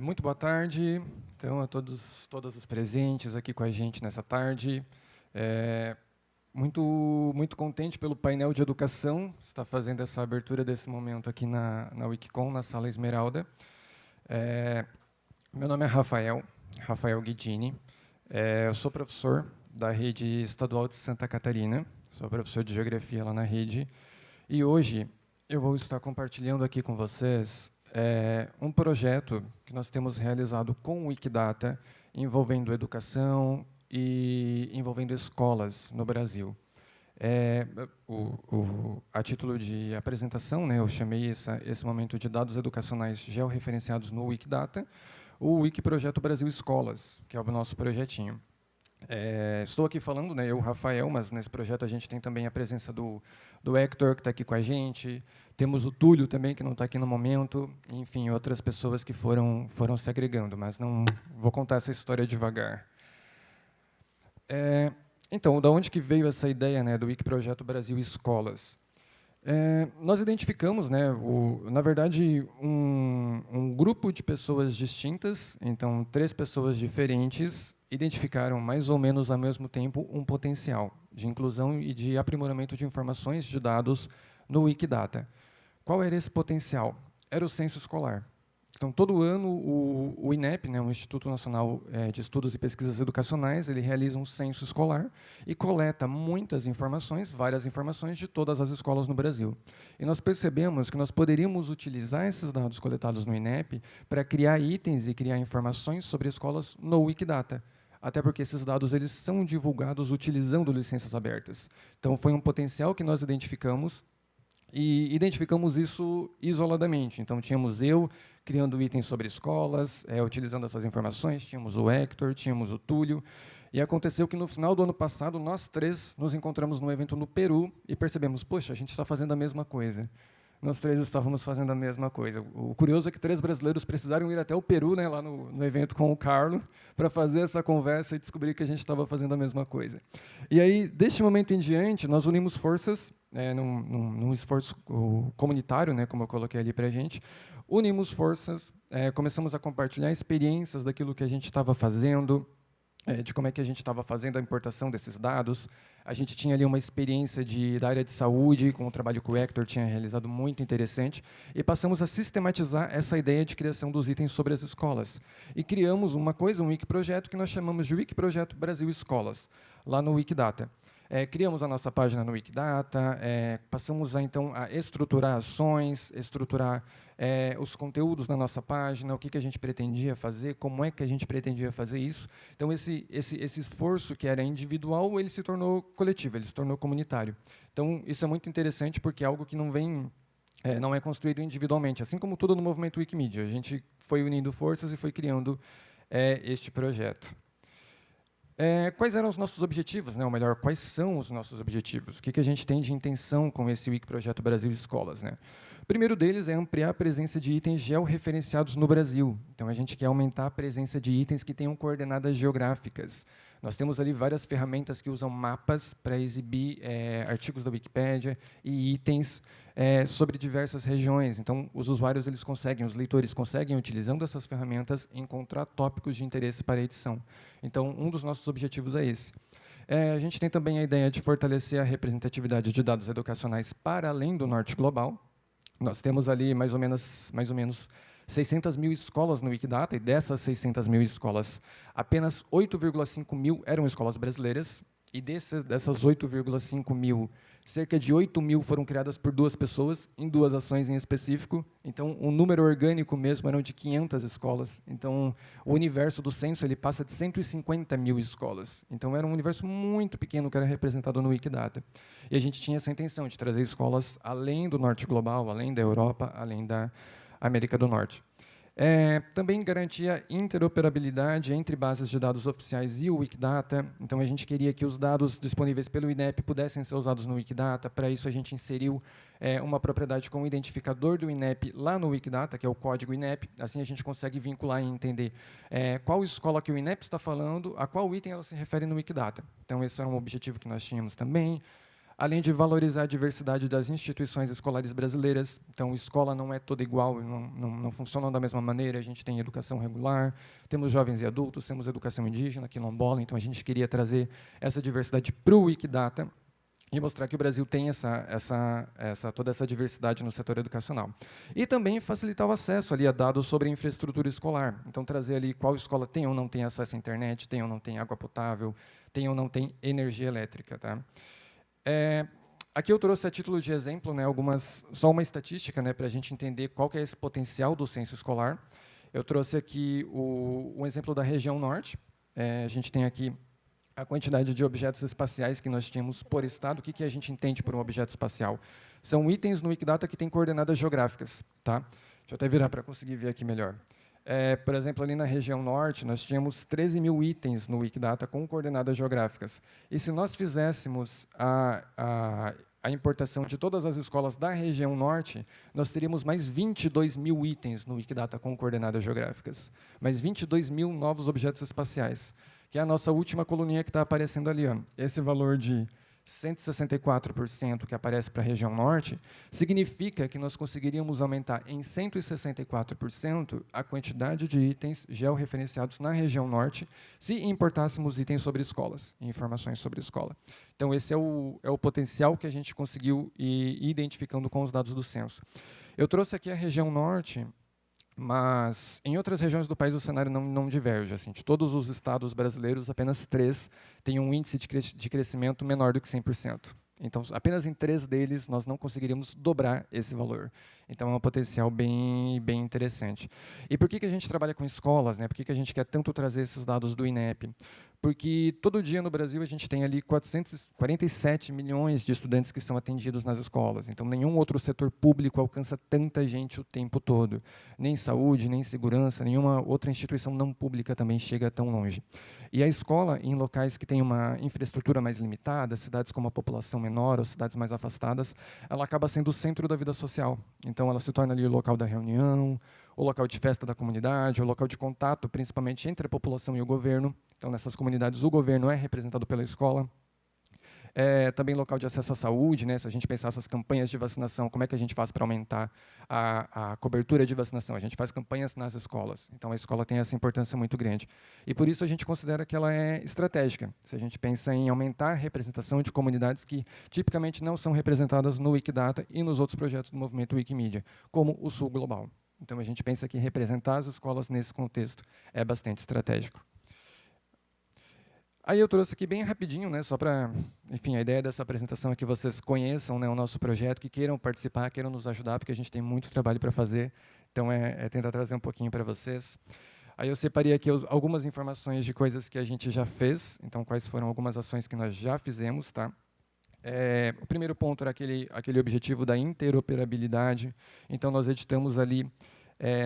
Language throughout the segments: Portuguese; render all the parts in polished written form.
Muito boa tarde, então, a todos os presentes aqui com a gente nessa tarde. Muito contente pelo painel de educação, estar fazendo essa abertura desse momento aqui na Wikicon, na Sala Esmeralda. Meu nome é Rafael Guidini. Eu sou professor da Rede Estadual de Santa Catarina, sou professor de Geografia lá na rede, e hoje eu vou estar compartilhando aqui com vocês um projeto que nós temos realizado com o Wikidata, envolvendo educação e envolvendo escolas no Brasil. A título de apresentação, né, eu chamei esse momento de dados educacionais georreferenciados no Wikidata, o Wikiprojeto Brasil Escolas, que é o nosso projetinho. Estou aqui falando, né, eu, Rafael, mas nesse projeto a gente tem também a presença do Hector, que está aqui com a gente, temos o Túlio também, que não está aqui no momento, enfim, outras pessoas que foram se agregando, mas não vou contar essa história devagar. Então, da onde que veio essa ideia, né, do Wikiprojeto Brasil Escolas? Nós identificamos, né, na verdade, um grupo de pessoas distintas, então 3 pessoas diferentes, identificaram mais ou menos ao mesmo tempo um potencial de inclusão e de aprimoramento de informações de dados no Wikidata. Qual era esse potencial? Era o censo escolar. Então, todo ano, o INEP, né, o Instituto Nacional de Estudos e Pesquisas Educacionais, ele realiza um censo escolar e coleta muitas informações, várias informações de todas as escolas no Brasil. E nós percebemos que nós poderíamos utilizar esses dados coletados no INEP para criar itens e criar informações sobre escolas no Wikidata. Até porque esses dados eles são divulgados utilizando licenças abertas. Então, foi um potencial que nós identificamos, e identificamos isso isoladamente. Então, tínhamos eu criando itens sobre escolas, utilizando essas informações, tínhamos o Hector, tínhamos o Túlio, e aconteceu que, no final do ano passado, nós 3 nos encontramos num evento no Peru e percebemos, poxa, a gente está fazendo a mesma coisa. Nós 3 estávamos fazendo a mesma coisa. O curioso é que 3 brasileiros precisaram ir até o Peru, né, lá no evento com o Carlo, para fazer essa conversa e descobrir que a gente estava fazendo a mesma coisa. E aí, deste momento em diante, nós unimos forças, num esforço comunitário, né, como eu coloquei ali para a gente, unimos forças, começamos a compartilhar experiências daquilo que a gente estava fazendo, de como é que a gente estava fazendo a importação desses dados. A gente tinha ali uma experiência da área de saúde, com um trabalho que o Hector tinha realizado muito interessante, e passamos a sistematizar essa ideia de criação dos itens sobre as escolas. E criamos um Wikiprojeto, que nós chamamos de Wikiprojeto Brasil Escolas, lá no Wikidata. Criamos a nossa página no Wikidata, passamos então a estruturar ações, estruturar os conteúdos na nossa página, o que a gente pretendia fazer, como é que a gente pretendia fazer isso. Então, esse esforço que era individual, ele se tornou coletivo, ele se tornou comunitário. Então, isso é muito interessante, porque é algo que não é construído individualmente, assim como tudo no movimento Wikimedia. A gente foi unindo forças e foi criando este projeto. Quais eram os nossos objetivos, né? Ou melhor, quais são os nossos objetivos? O que a gente tem de intenção com esse Wikiprojeto Brasil Escolas, né? O primeiro deles é ampliar a presença de itens georreferenciados no Brasil. Então, a gente quer aumentar a presença de itens que tenham coordenadas geográficas. Nós temos ali várias ferramentas que usam mapas para exibir artigos da Wikipédia e itens sobre diversas regiões. Então, os usuários os leitores conseguem, utilizando essas ferramentas, encontrar tópicos de interesse para a edição. Então, um dos nossos objetivos é esse. A gente tem também a ideia de fortalecer a representatividade de dados educacionais para além do norte global. Nós temos ali mais ou menos 600 mil escolas no Wikidata, e dessas 600 mil escolas, apenas 8,5 mil eram escolas brasileiras, e dessas 8,5 mil, cerca de 8 mil foram criadas por 2 pessoas, em 2 ações em específico. Então, o número orgânico mesmo eram de 500 escolas. Então, o universo do censo ele passa de 150 mil escolas. Então, era um universo muito pequeno que era representado no Wikidata. E a gente tinha essa intenção de trazer escolas além do norte global, além da Europa, além da América do Norte. Também garantia interoperabilidade entre bases de dados oficiais e o Wikidata. Então, a gente queria que os dados disponíveis pelo INEP pudessem ser usados no Wikidata. Para isso, a gente inseriu uma propriedade com o identificador do INEP lá no Wikidata, que é o código INEP. Assim, a gente consegue vincular e entender qual escola que o INEP está falando, a qual item ela se refere no Wikidata. Então, esse era um objetivo que nós tínhamos também. além de valorizar a diversidade das instituições escolares brasileiras. Então, escola não é toda igual, não funciona da mesma maneira. A gente tem educação regular, temos jovens e adultos, temos educação indígena, quilombola. Então, a gente queria trazer essa diversidade para o Wikidata e mostrar que o Brasil tem toda essa diversidade no setor educacional. E também facilitar o acesso ali a dados sobre a infraestrutura escolar. Então, trazer ali qual escola tem ou não tem acesso à internet, tem ou não tem água potável, tem ou não tem energia elétrica. Tá? Aqui eu trouxe a título de exemplo, né, só uma estatística, né, para a gente entender qual que é esse potencial do censo escolar. Eu trouxe aqui um exemplo da região norte. A gente tem aqui a quantidade de objetos espaciais que nós tínhamos por estado. O que a gente entende por um objeto espacial? São itens no Wikidata que têm coordenadas geográficas. Tá? Deixa eu até virar para conseguir ver aqui melhor. Por exemplo, ali na região norte, nós tínhamos 13 mil itens no Wikidata com coordenadas geográficas. E se nós fizéssemos a importação de todas as escolas da região norte, nós teríamos mais 22 mil itens no Wikidata com coordenadas geográficas. Mais 22 mil novos objetos espaciais, que é a nossa última coluninha que está aparecendo ali. Ó. Esse valor de 164% que aparece para a região norte, significa que nós conseguiríamos aumentar em 164% a quantidade de itens georreferenciados na região norte, se importássemos itens sobre escolas, informações sobre escola. Então, esse é o potencial que a gente conseguiu ir identificando com os dados do censo. Eu trouxe aqui a região norte, mas em outras regiões do país o cenário não diverge. Assim, de todos os estados brasileiros, apenas 3 têm um índice de crescimento menor do que 100%. Então, apenas em 3 deles nós não conseguiríamos dobrar esse valor. Então, é um potencial bem interessante. E por que a gente trabalha com escolas? Né? Por que a gente quer tanto trazer esses dados do INEP? Porque todo dia no Brasil a gente tem ali 447 milhões de estudantes que são atendidos nas escolas. Então, nenhum outro setor público alcança tanta gente o tempo todo. Nem saúde, nem segurança, nenhuma outra instituição não pública também chega tão longe. E a escola, em locais que têm uma infraestrutura mais limitada, cidades com uma população menor ou cidades mais afastadas, ela acaba sendo o centro da vida social. Então, ela se torna ali o local da reunião, o local de festa da comunidade, o local de contato, principalmente entre a população e o governo. Então, nessas comunidades, o governo é representado pela escola. Também local de acesso à saúde, né? Se a gente pensar essas campanhas de vacinação, como é que a gente faz para aumentar a cobertura de vacinação? A gente faz campanhas nas escolas. Então, a escola tem essa importância muito grande. E, por isso, a gente considera que ela é estratégica. Se a gente pensa em aumentar a representação de comunidades que, tipicamente, não são representadas no Wikidata e nos outros projetos do movimento Wikimedia, como o Sul Global. Então, a gente pensa que representar as escolas nesse contexto é bastante estratégico. Aí eu trouxe aqui bem rapidinho, né, só para, enfim, a ideia dessa apresentação é que vocês conheçam, né, o nosso projeto, que queiram participar, queiram nos ajudar, porque a gente tem muito trabalho para fazer. Então, tentar trazer um pouquinho para vocês. Aí eu separei aqui algumas informações de coisas que a gente já fez, então quais foram algumas ações que nós já fizemos. Tá? O primeiro ponto era aquele objetivo da interoperabilidade. Então, nós editamos ali,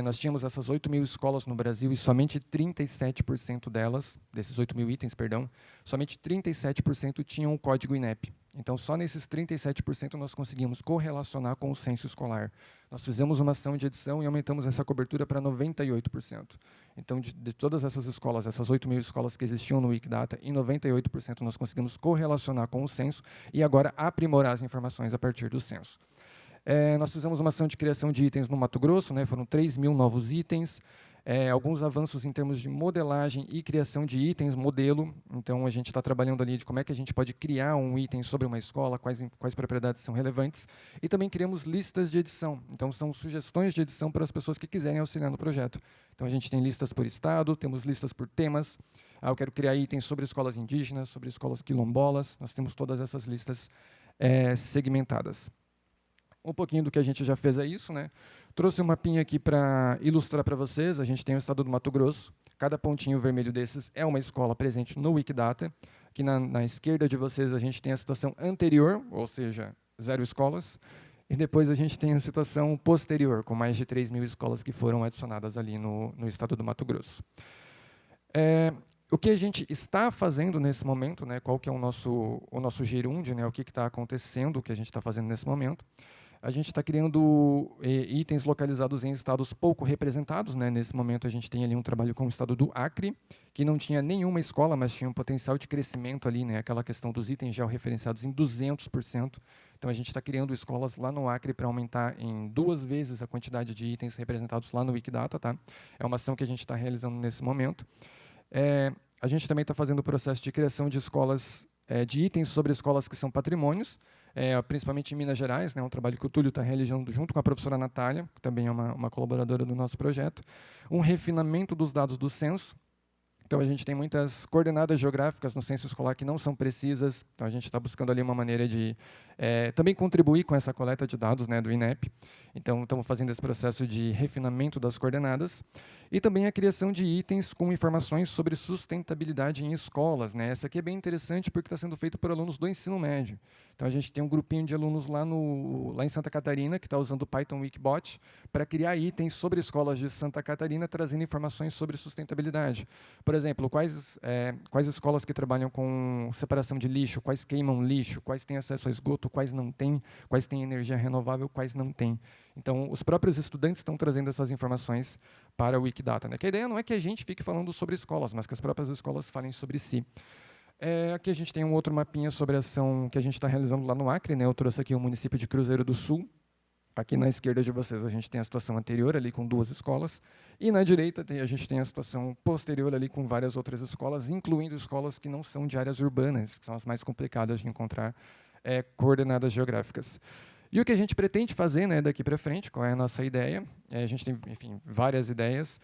nós tínhamos essas 8 mil escolas no Brasil e somente 37% delas, desses 8 mil itens, perdão, somente 37% tinham o código INEP. Então, só nesses 37% nós conseguimos correlacionar com o censo escolar. Nós fizemos uma ação de edição e aumentamos essa cobertura para 98%. Então, de todas essas escolas, essas 8 mil escolas que existiam no Wikidata, em 98% nós conseguimos correlacionar com o censo e agora aprimorar as informações a partir do censo. Nós fizemos uma ação de criação de itens no Mato Grosso, né, foram 3 mil novos itens, alguns avanços em termos de modelagem e criação de itens, modelo. Então, a gente está trabalhando ali de como é que a gente pode criar um item sobre uma escola, quais propriedades são relevantes. E também criamos listas de edição. Então, são sugestões de edição para as pessoas que quiserem auxiliar no projeto. Então, a gente tem listas por estado, temos listas por temas. Eu quero criar itens sobre escolas indígenas, sobre escolas quilombolas. Nós temos todas essas listas segmentadas. Um pouquinho do que a gente já fez é isso, né? Trouxe um mapinha aqui para ilustrar para vocês. A gente tem o estado do Mato Grosso. Cada pontinho vermelho desses é uma escola presente no Wikidata. Aqui na esquerda de vocês a gente tem a situação anterior, ou seja, 0 escolas. E depois a gente tem a situação posterior, com mais de 3 mil escolas que foram adicionadas ali no estado do Mato Grosso. O que a gente está fazendo nesse momento, né? Qual que é o nosso gerúndio, né? O que está acontecendo, o que a gente está fazendo nesse momento. A gente está criando itens localizados em estados pouco representados, né? Nesse momento, a gente tem ali um trabalho com o estado do Acre, que não tinha nenhuma escola, mas tinha um potencial de crescimento ali, né? Aquela questão dos itens georreferenciados em 200%. Então, a gente está criando escolas lá no Acre para aumentar em 2 vezes a quantidade de itens representados lá no Wikidata. Tá? É uma ação que a gente está realizando nesse momento. A gente também está fazendo o processo de criação de escolas, de itens sobre escolas que são patrimônios, principalmente em Minas Gerais, né, um trabalho que o Túlio está realizando junto com a professora Natália, que também é uma colaboradora do nosso projeto. Um refinamento dos dados do censo. Então, a gente tem muitas coordenadas geográficas no censo escolar que não são precisas. Então, a gente está buscando ali uma maneira de também contribuir com essa coleta de dados, né, do INEP. Então, estamos fazendo esse processo de refinamento das coordenadas. E também a criação de itens com informações sobre sustentabilidade em escolas, né? Essa aqui é bem interessante porque está sendo feito por alunos do ensino médio. Então, a gente tem um grupinho de alunos lá em Santa Catarina que está usando o Python Wikibot para criar itens sobre escolas de Santa Catarina, trazendo informações sobre sustentabilidade. Por exemplo, quais escolas que trabalham com separação de lixo, quais queimam lixo, quais têm acesso a esgoto, quais não têm, quais têm energia renovável, quais não têm. Então, os próprios estudantes estão trazendo essas informações para o Wikidata, né? Que a ideia não é que a gente fique falando sobre escolas, mas que as próprias escolas falem sobre si. Aqui a gente tem um outro mapinha sobre a ação que a gente está realizando lá no Acre, né? Eu trouxe aqui o município de Cruzeiro do Sul. Aqui na esquerda de vocês a gente tem a situação anterior ali com 2 escolas, e na direita a gente tem a situação posterior ali com várias outras escolas, incluindo escolas que não são de áreas urbanas, que são as mais complicadas de encontrar coordenadas geográficas. E o que a gente pretende fazer, né, daqui para frente, qual é a nossa ideia? A gente tem, enfim, várias ideias.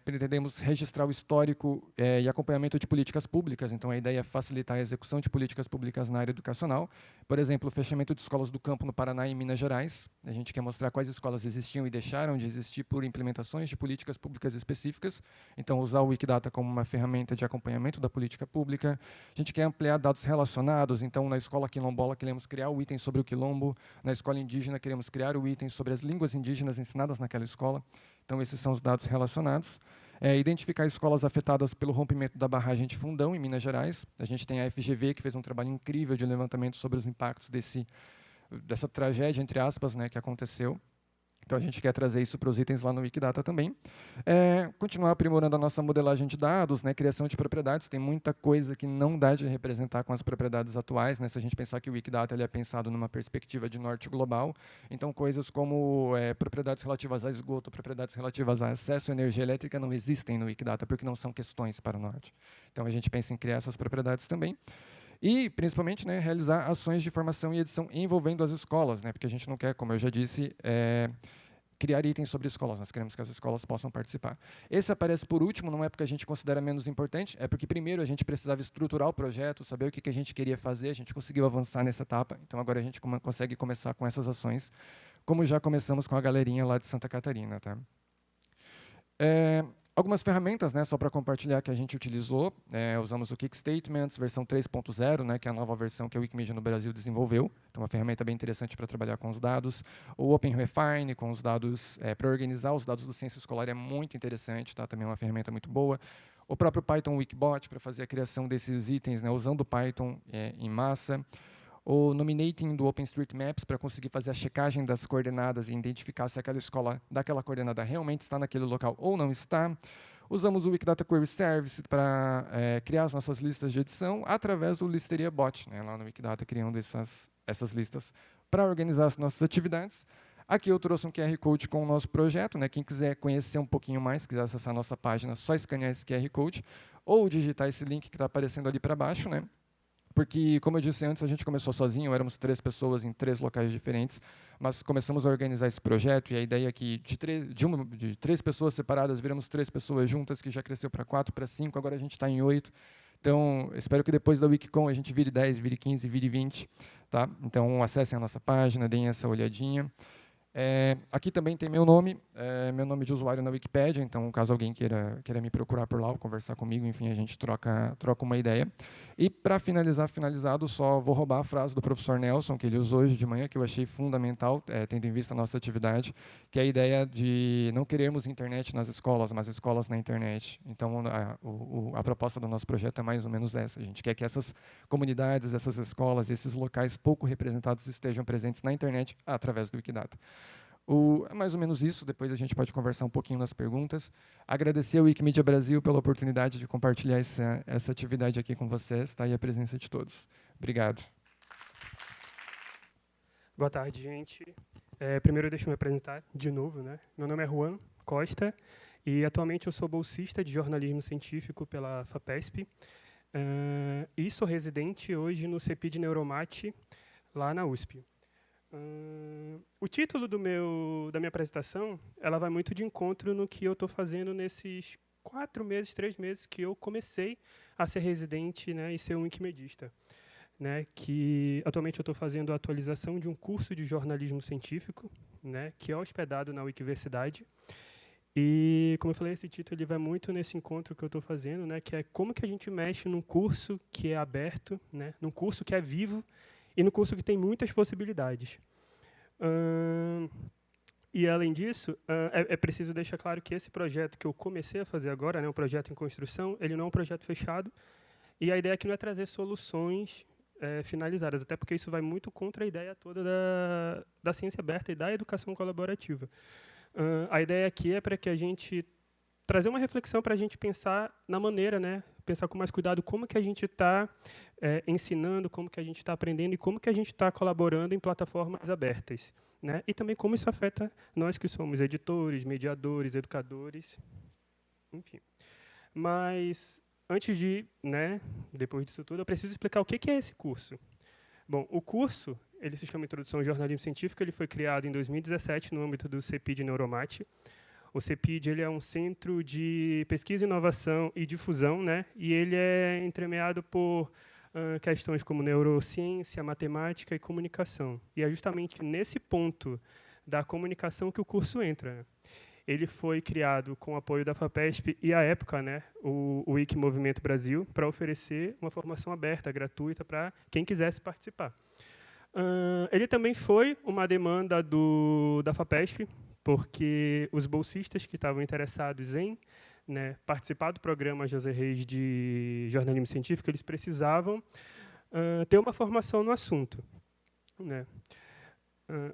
Pretendemos registrar o histórico e acompanhamento de políticas públicas. Então, a ideia é facilitar a execução de políticas públicas na área educacional. Por exemplo, o fechamento de escolas do campo no Paraná e em Minas Gerais. A gente quer mostrar quais escolas existiam e deixaram de existir por implementações de políticas públicas específicas. Então, usar o Wikidata como uma ferramenta de acompanhamento da política pública. A gente quer ampliar dados relacionados. Então, na escola quilombola, queremos criar o item sobre o quilombo. Na escola indígena, queremos criar o item sobre as línguas indígenas ensinadas naquela escola. Então, esses são os dados relacionados. Identificar escolas afetadas pelo rompimento da barragem de Fundão, em Minas Gerais. A gente tem a FGV, que fez um trabalho incrível de levantamento sobre os impactos dessa tragédia, entre aspas, né, que aconteceu. Então, a gente quer trazer isso para os itens lá no Wikidata também. Continuar aprimorando a nossa modelagem de dados, né, criação de propriedades. Tem muita coisa que não dá de representar com as propriedades atuais, né, se a gente pensar que o Wikidata ele é pensado numa perspectiva de norte global. Então, coisas como propriedades relativas a esgoto, propriedades relativas a acesso à energia elétrica não existem no Wikidata, porque não são questões para o norte. Então, a gente pensa em criar essas propriedades também. E, principalmente, né, realizar ações de formação e edição envolvendo as escolas, né, porque a gente não quer, como eu já disse, criar itens sobre escolas, nós queremos que as escolas possam participar. Esse aparece por último, não é porque a gente considera menos importante, é porque primeiro a gente precisava estruturar o projeto, saber o que a gente queria fazer, a gente conseguiu avançar nessa etapa, então agora a gente consegue começar com essas ações, como já começamos com a galerinha lá de Santa Catarina. Tá? Algumas ferramentas, né, só para compartilhar, que a gente utilizou. Usamos o Kickstatements, versão 3.0, né, que é a nova versão que a Wikimedia no Brasil desenvolveu. Então, uma ferramenta bem interessante para trabalhar com os dados. O OpenRefine, com os dados, para organizar os dados do censo escolar, é muito interessante, tá? Também é uma ferramenta muito boa. O próprio Python Wikibot, para fazer a criação desses itens, né, usando o Python em massa. O nominating do OpenStreetMaps para conseguir fazer a checagem das coordenadas e identificar se aquela escola daquela coordenada realmente está naquele local ou não está. Usamos o Wikidata Query Service para criar as nossas listas de edição através do Listeria Bot, né, lá no Wikidata, criando essas listas para organizar as nossas atividades. Aqui eu trouxe um QR Code com o nosso projeto. Né, quem quiser conhecer um pouquinho mais, quiser acessar a nossa página, é só escanear esse QR Code ou digitar esse link que está aparecendo ali para baixo, né? Porque, como eu disse antes, a gente começou sozinho, éramos 3 pessoas em 3 locais diferentes, mas começamos a organizar esse projeto, e a ideia é que de 3 pessoas separadas, viramos 3 pessoas juntas, que já cresceu para 4, para 5, agora a gente está em 8. Então, espero que depois da Wikicon a gente vire 10, vire 15, vire 20. Tá? Então, acessem a nossa página, deem essa olhadinha. Aqui também tem meu nome de usuário na Wikipédia, então caso alguém queira me procurar por lá ou conversar comigo, enfim, a gente troca uma ideia. E para finalizado, só vou roubar a frase do professor Nelson, que ele usou hoje de manhã, que eu achei fundamental, tendo em vista a nossa atividade, que é a ideia de não querermos internet nas escolas, mas escolas na internet. Então, a proposta do nosso projeto é mais ou menos essa. A gente quer que essas comunidades, essas escolas, esses locais pouco representados estejam presentes na internet através do Wikidata. É mais ou menos isso, depois a gente pode conversar um pouquinho nas perguntas. Agradecer ao Wikimedia Brasil pela oportunidade de compartilhar essa atividade aqui com vocês, tá? E a presença de todos. Obrigado. Boa tarde, gente. Primeiro, deixa eu me apresentar de novo, né? Meu nome é Juan Costa e atualmente eu sou bolsista de jornalismo científico pela FAPESP e sou residente hoje no CEPID Neuromate, lá na USP. O título da minha apresentação, ela vai muito de encontro no que eu estou fazendo nesses 3 meses que eu comecei a ser residente, né, e ser um wikimedista. Né, que atualmente eu estou fazendo a atualização de um curso de jornalismo científico, né, que é hospedado na Wikiversidade. E, como eu falei, esse título ele vai muito nesse encontro que eu estou fazendo, né, que é como que a gente mexe num curso que é aberto, né, num curso que é vivo, e no curso que tem muitas possibilidades. E, além disso, é preciso deixar claro que esse projeto que eu comecei a fazer agora, né, um projeto em construção, ele não é um projeto fechado, e a ideia aqui não é trazer soluções finalizadas, até porque isso vai muito contra a ideia toda da ciência aberta e da educação colaborativa. A ideia aqui é para que a gente trazer uma reflexão para a gente pensar na maneira, né, pensar com mais cuidado como que a gente está ensinando, como que a gente está aprendendo e como que a gente está colaborando em plataformas abertas, né, e também como isso afeta nós que somos editores, mediadores, educadores, enfim. Mas antes depois disso tudo, eu preciso explicar o que é esse curso. Bom, o curso, ele se chama Introdução ao Jornalismo Científico, ele foi criado em 2017 no âmbito do CEPID Neuromate. O CEPID ele é um centro de pesquisa, inovação e difusão, né? E ele é entremeado por questões como neurociência, matemática e comunicação. E é justamente nesse ponto da comunicação que o curso entra. Ele foi criado com o apoio da FAPESP e, à época, né, o Wiki Movimento Brasil, para oferecer uma formação aberta, gratuita, para quem quisesse participar. Ele também foi uma demanda da FAPESP, porque os bolsistas que estavam interessados em participar do programa José Reis de jornalismo científico, eles precisavam ter uma formação no assunto. Né?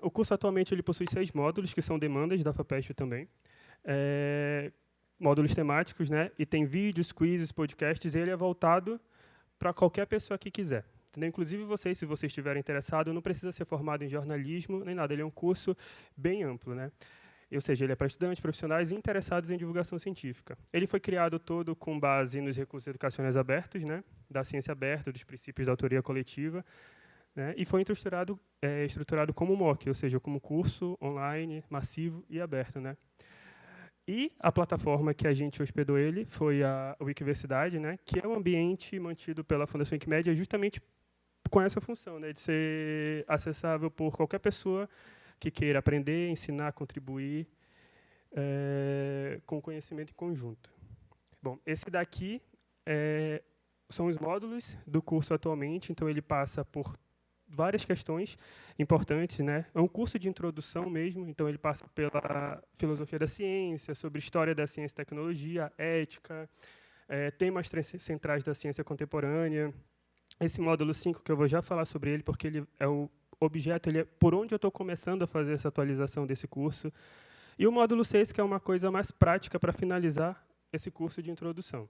O curso atualmente ele possui 6 módulos, que são demandas da FAPESP também. Módulos temáticos, né? E tem vídeos, quizzes, podcasts, e ele é voltado para qualquer pessoa que quiser. Entendeu? Inclusive vocês, se vocês estiverem interessados, não precisa ser formado em jornalismo, nem nada. Ele é um curso bem amplo, né? Ou seja, ele é para estudantes, profissionais e interessados em divulgação científica. Ele foi criado todo com base nos recursos educacionais abertos, né? Da ciência aberta, dos princípios da autoria coletiva, né? E foi estruturado como MOOC, ou seja, como curso online, massivo e aberto, né? E a plataforma que a gente hospedou ele foi a Wikiversidade, né? Que é um ambiente mantido pela Fundação Wikimedia justamente com essa função, né? De ser acessável por qualquer pessoa que queira aprender, ensinar, contribuir com conhecimento em conjunto. Bom, esse daqui são os módulos do curso atualmente, então ele passa por várias questões importantes, né? É um curso de introdução mesmo, então ele passa pela filosofia da ciência, sobre história da ciência e tecnologia, ética, temas centrais da ciência contemporânea. Esse módulo 5, que eu vou já falar sobre ele, porque ele é o objeto, ele é por onde eu estou começando a fazer essa atualização desse curso. E o módulo 6, que é uma coisa mais prática para finalizar esse curso de introdução.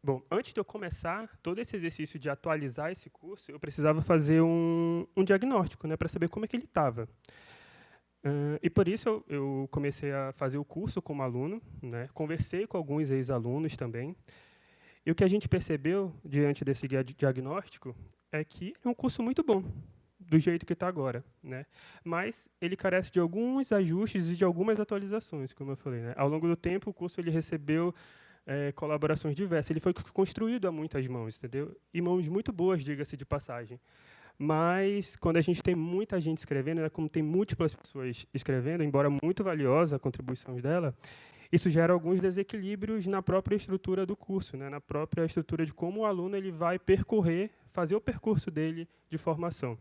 Bom, antes de eu começar todo esse exercício de atualizar esse curso, eu precisava fazer um diagnóstico, né, para saber como é que ele estava. E por isso eu comecei a fazer o curso como aluno, né, conversei com alguns ex-alunos também. E o que a gente percebeu diante desse diagnóstico é que é um curso muito bom, do jeito que está agora, né? Mas ele carece de alguns ajustes e de algumas atualizações, como eu falei, né? Ao longo do tempo, o curso ele recebeu colaborações diversas. Ele foi construído a muitas mãos, entendeu? E mãos muito boas, diga-se de passagem. Mas, quando a gente tem muita gente escrevendo, né, como tem múltiplas pessoas escrevendo, embora muito valiosa a contribuição dela, isso gera alguns desequilíbrios na própria estrutura do curso, né, na própria estrutura de como o aluno ele vai percorrer, fazer o percurso dele de formação.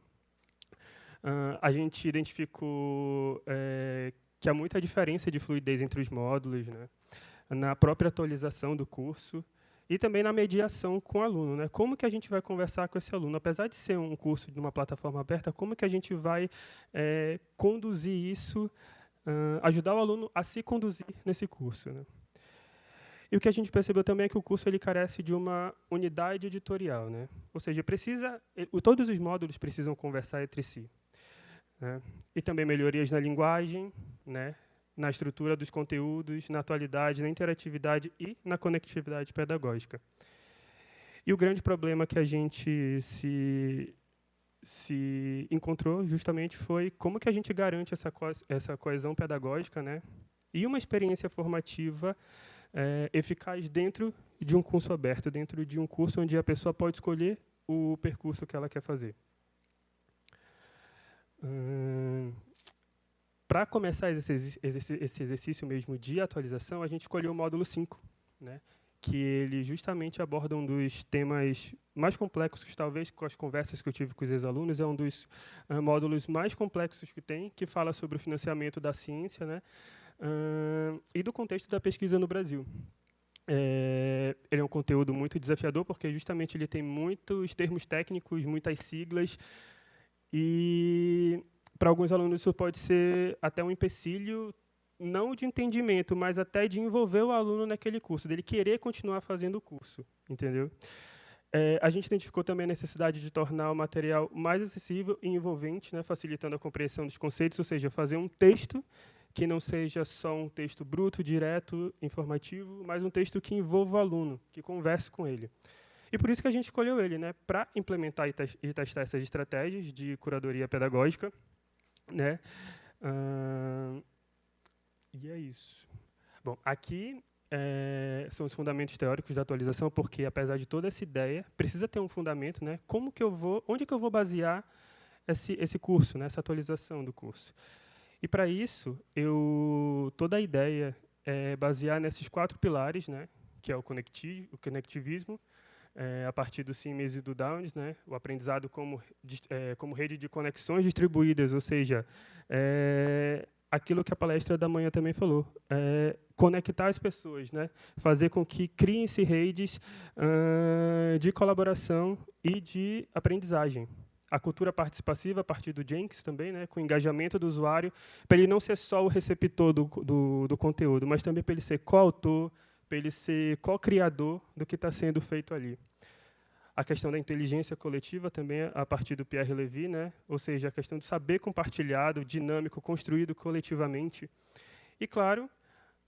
A gente identificou que há muita diferença de fluidez entre os módulos, né, na própria atualização do curso, e também na mediação com o aluno, né? Como que a gente vai conversar com esse aluno? Apesar de ser um curso de uma plataforma aberta, como que a gente vai conduzir isso, ajudar o aluno a se conduzir nesse curso, né? E o que a gente percebeu também é que o curso ele carece de uma unidade editorial, né? Ou seja, todos os módulos precisam conversar entre si, né? E também melhorias na linguagem, né? Na estrutura dos conteúdos, na atualidade, na interatividade e na conectividade pedagógica. E o grande problema que a gente se encontrou justamente foi como que a gente garante essa coesão pedagógica, né, e uma experiência formativa eficaz dentro de um curso aberto, dentro de um curso onde a pessoa pode escolher o percurso que ela quer fazer. Para começar esse exercício mesmo de atualização, a gente escolheu o módulo 5, né, que ele justamente aborda um dos temas mais complexos, talvez com as conversas que eu tive com os ex-alunos, é um dos módulos mais complexos que tem, que fala sobre o financiamento da ciência, né, e do contexto da pesquisa no Brasil. Ele é um conteúdo muito desafiador, porque justamente ele tem muitos termos técnicos, muitas siglas, e para alguns alunos isso pode ser até um empecilho, não de entendimento, mas até de envolver o aluno naquele curso, dele querer continuar fazendo o curso, entendeu? A gente identificou também a necessidade de tornar o material mais acessível e envolvente, né, facilitando a compreensão dos conceitos, ou seja, fazer um texto que não seja só um texto bruto, direto, informativo, mas um texto que envolva o aluno, que converse com ele. E por isso que a gente escolheu ele, né, para implementar e testar essas estratégias de curadoria pedagógica, né? E é isso. Bom, aqui são os fundamentos teóricos da atualização, porque apesar de toda essa ideia, precisa ter um fundamento, né? Onde que eu vou basear esse curso, né? Essa atualização do curso? E para isso, toda a ideia é basear nesses 4 pilares, né? Que é o conectivismo, a partir do Siemens e do Downes, né, o aprendizado como rede de conexões distribuídas, ou seja, aquilo que a palestra da manhã também falou, conectar as pessoas, né, fazer com que criem-se redes de colaboração e de aprendizagem. A cultura participativa, a partir do Jenkins também, né, com o engajamento do usuário, para ele não ser só o receptor do conteúdo, mas também para ele ser coautor, para ele ser co-criador do que está sendo feito ali. A questão da inteligência coletiva também, a partir do Pierre Levy, né? Ou seja, a questão do saber compartilhado, dinâmico, construído coletivamente. E, claro,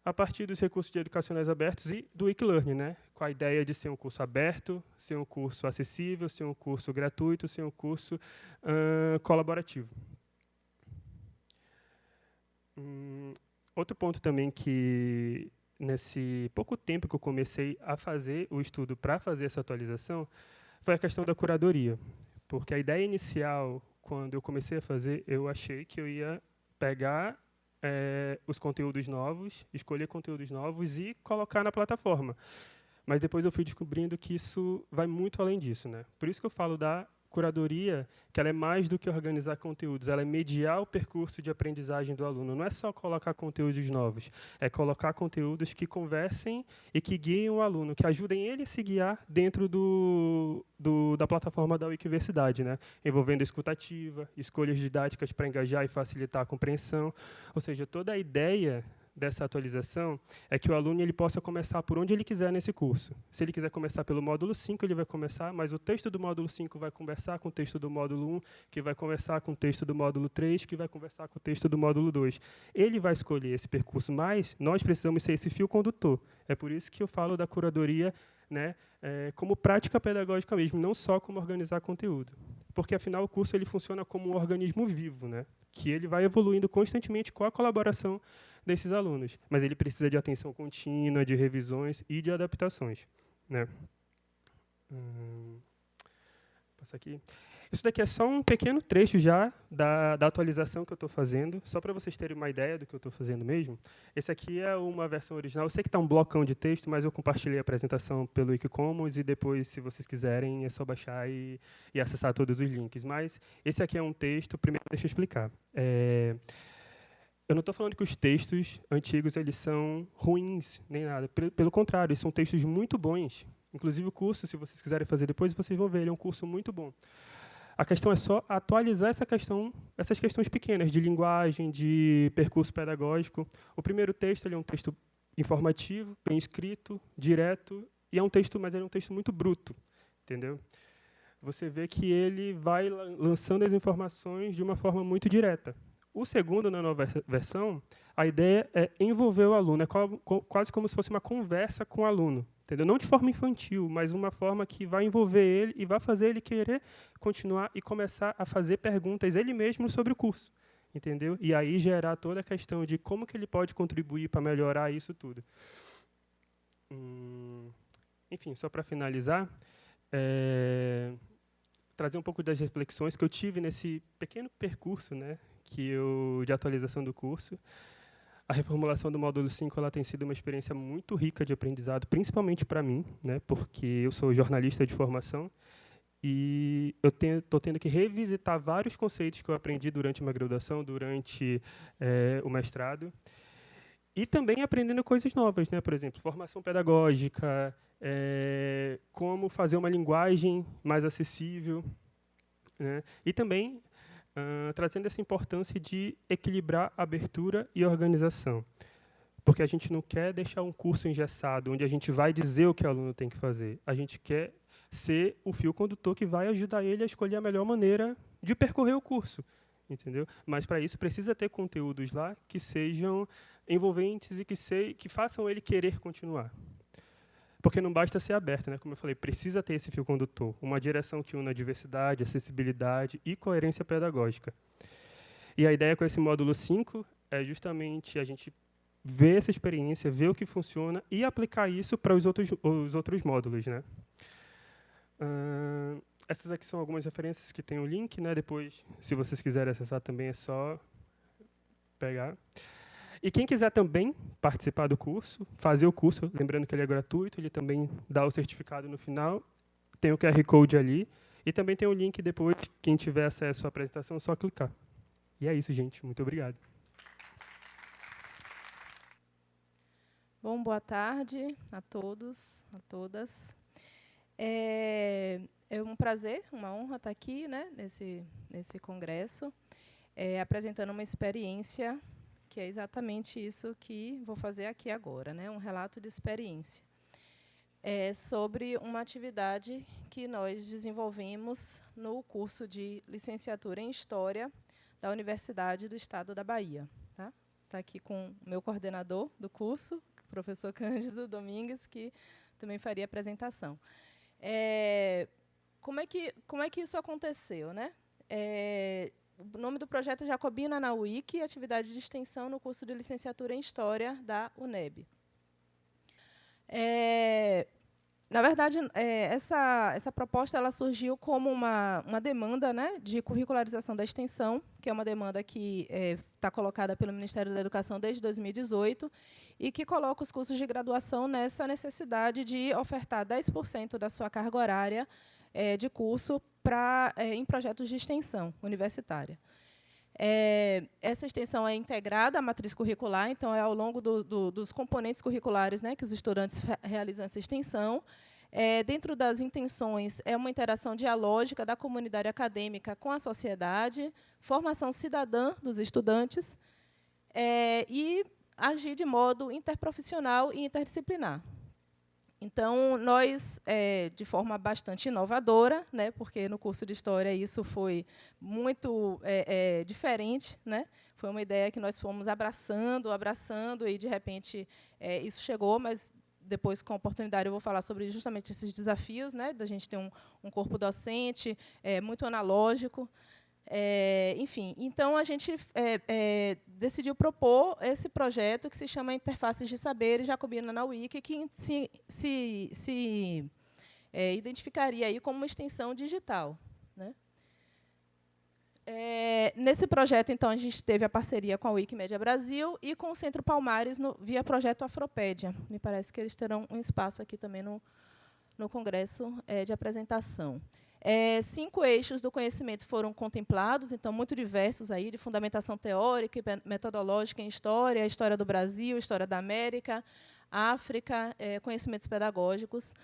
a partir dos recursos educacionais abertos e do Wikelearning, né? Com a ideia de ser um curso aberto, ser um curso acessível, ser um curso gratuito, ser um curso colaborativo. Outro ponto também que, nesse pouco tempo que eu comecei a fazer o estudo para fazer essa atualização, foi a questão da curadoria. Porque a ideia inicial, quando eu comecei a fazer, eu achei que eu ia pegar os conteúdos novos, escolher conteúdos novos e colocar na plataforma. Mas depois eu fui descobrindo que isso vai muito além disso, né? Por isso que eu falo da curadoria, que ela é mais do que organizar conteúdos, ela é mediar o percurso de aprendizagem do aluno. Não é só colocar conteúdos novos, é colocar conteúdos que conversem e que guiem o aluno, que ajudem ele a se guiar dentro da plataforma da Wikiversidade, né? Envolvendo escutativa, escolhas didáticas para engajar e facilitar a compreensão. Ou seja, toda a ideia dessa atualização é que o aluno ele possa começar por onde ele quiser nesse curso. Se ele quiser começar pelo módulo 5, ele vai começar, mas o texto do módulo 5 vai conversar com o texto do módulo 1, que vai conversar com o texto do módulo 3, que vai conversar com o texto do módulo 2. Ele vai escolher esse percurso, mas nós precisamos ser esse fio condutor. É por isso que eu falo da curadoria, né, como prática pedagógica mesmo, não só como organizar conteúdo. Porque, afinal, o curso ele funciona como um organismo vivo, né, que ele vai evoluindo constantemente com a colaboração desses alunos, mas ele precisa de atenção contínua, de revisões e de adaptações, né? Passa aqui. Isso daqui é só um pequeno trecho já da atualização que eu estou fazendo, só para vocês terem uma ideia do que eu estou fazendo mesmo. Esse aqui é uma versão original. Eu sei que está um blocão de texto, mas eu compartilhei a apresentação pelo Wikicommons e depois, se vocês quiserem, é só baixar e acessar todos os links. Mas esse aqui é um texto. Primeiro, deixa eu explicar. Eu não estou falando que os textos antigos eles são ruins, nem nada. Pelo contrário, eles são textos muito bons. Inclusive, o curso, se vocês quiserem fazer depois, vocês vão ver, ele é um curso muito bom. A questão é só atualizar essas questões pequenas, de linguagem, de percurso pedagógico. O primeiro texto ele é um texto informativo, bem escrito, direto, e é um texto, mas ele é um texto muito bruto, entendeu? Você vê que ele vai lançando as informações de uma forma muito direta. O segundo, na nova versão, a ideia é envolver o aluno, é quase como se fosse uma conversa com o aluno. Entendeu? Não de forma infantil, mas uma forma que vai envolver ele e vai fazer ele querer continuar e começar a fazer perguntas ele mesmo sobre o curso. Entendeu? E aí gerar toda a questão de como que ele pode contribuir para melhorar isso tudo. Enfim, só para finalizar, trazer um pouco das reflexões que eu tive nesse pequeno percurso, né, de atualização do curso. A reformulação do módulo 5 ela tem sido uma experiência muito rica de aprendizado, principalmente para mim, né, porque eu sou jornalista de formação e eu estou tendo que revisitar vários conceitos que eu aprendi durante uma graduação, durante o mestrado, e também aprendendo coisas novas, né, por exemplo, formação pedagógica, como fazer uma linguagem mais acessível, né, e também trazendo essa importância de equilibrar abertura e organização. Porque a gente não quer deixar um curso engessado, onde a gente vai dizer o que o aluno tem que fazer. A gente quer ser o fio condutor que vai ajudar ele a escolher a melhor maneira de percorrer o curso. Entendeu? Mas, para isso, precisa ter conteúdos lá que sejam envolventes e que façam ele querer continuar. Porque não basta ser aberto, né? Como eu falei, precisa ter esse fio condutor, uma direção que una diversidade, acessibilidade e coerência pedagógica. E a ideia com esse módulo 5 é justamente a gente ver essa experiência, ver o que funciona e aplicar isso para os outros módulos, né? Essas aqui são algumas referências que tem o link, né? Depois, se vocês quiserem acessar também, é só pegar. E quem quiser também participar do curso, fazer o curso, lembrando que ele é gratuito, ele também dá o certificado no final, tem o QR Code ali, e também tem o link depois, quem tiver acesso à apresentação, é só clicar. E é isso, gente. Muito obrigado. Bom, boa tarde a todos, a todas. É um prazer, uma honra estar aqui, né, nesse congresso, apresentando uma experiência que é exatamente isso que vou fazer aqui agora, né? Um relato de experiência. Sobre uma atividade que nós desenvolvemos no curso de licenciatura em História da Universidade do Estado da Bahia. Tá aqui com o meu coordenador do curso, o professor Cândido Domingues, que também faria a apresentação. Como é que isso aconteceu, né? O nome do projeto é Jacobina na UIC, atividade de extensão no curso de licenciatura em História da UNEB. Na verdade, essa proposta ela surgiu como uma demanda, né, de curricularização da extensão, que é uma demanda que está colocada pelo Ministério da Educação desde 2018 e que coloca os cursos de graduação nessa necessidade de ofertar 10% da sua carga horária de curso em projetos de extensão universitária. Essa extensão é integrada à matriz curricular, então é ao longo dos componentes curriculares, né, que os estudantes realizam essa extensão. Dentro das intenções, é uma interação dialógica da comunidade acadêmica com a sociedade, formação cidadã dos estudantes e agir de modo interprofissional e interdisciplinar. Então, nós, de forma bastante inovadora, né, porque no curso de História isso foi muito diferente, né, foi uma ideia que nós fomos abraçando, e, de repente, isso chegou, mas depois, com a oportunidade, eu vou falar sobre justamente esses desafios, né, da gente ter um corpo docente muito analógico. Enfim, então, a gente decidiu propor esse projeto que se chama Interfaces de Saberes Jacobina na UIC, que se identificaria aí como uma extensão digital, né? Nesse projeto, então, a gente teve a parceria com a Wikimedia Brasil e com o Centro Palmares via projeto Afropédia. Me parece que eles terão um espaço aqui também no congresso de apresentação. 5 eixos do conhecimento foram contemplados, então, muito diversos, aí, de fundamentação teórica e metodológica em história, a história do Brasil, a história da América, África, conhecimentos pedagógicos.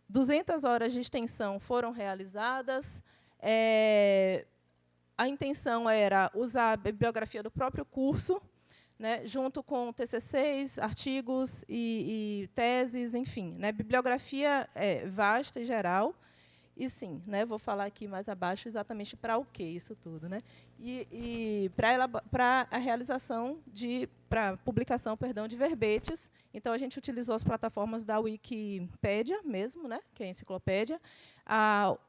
200 horas de extensão foram realizadas. A intenção era usar a bibliografia do próprio curso, né, junto com TCCs, artigos e teses, enfim. Né, bibliografia vasta e geral. E, sim, né, vou falar aqui mais abaixo exatamente para o que isso tudo. Né, e para a realização para publicação, perdão, de verbetes. Então, a gente utilizou as plataformas da Wikipédia mesmo, né, que é a enciclopédia,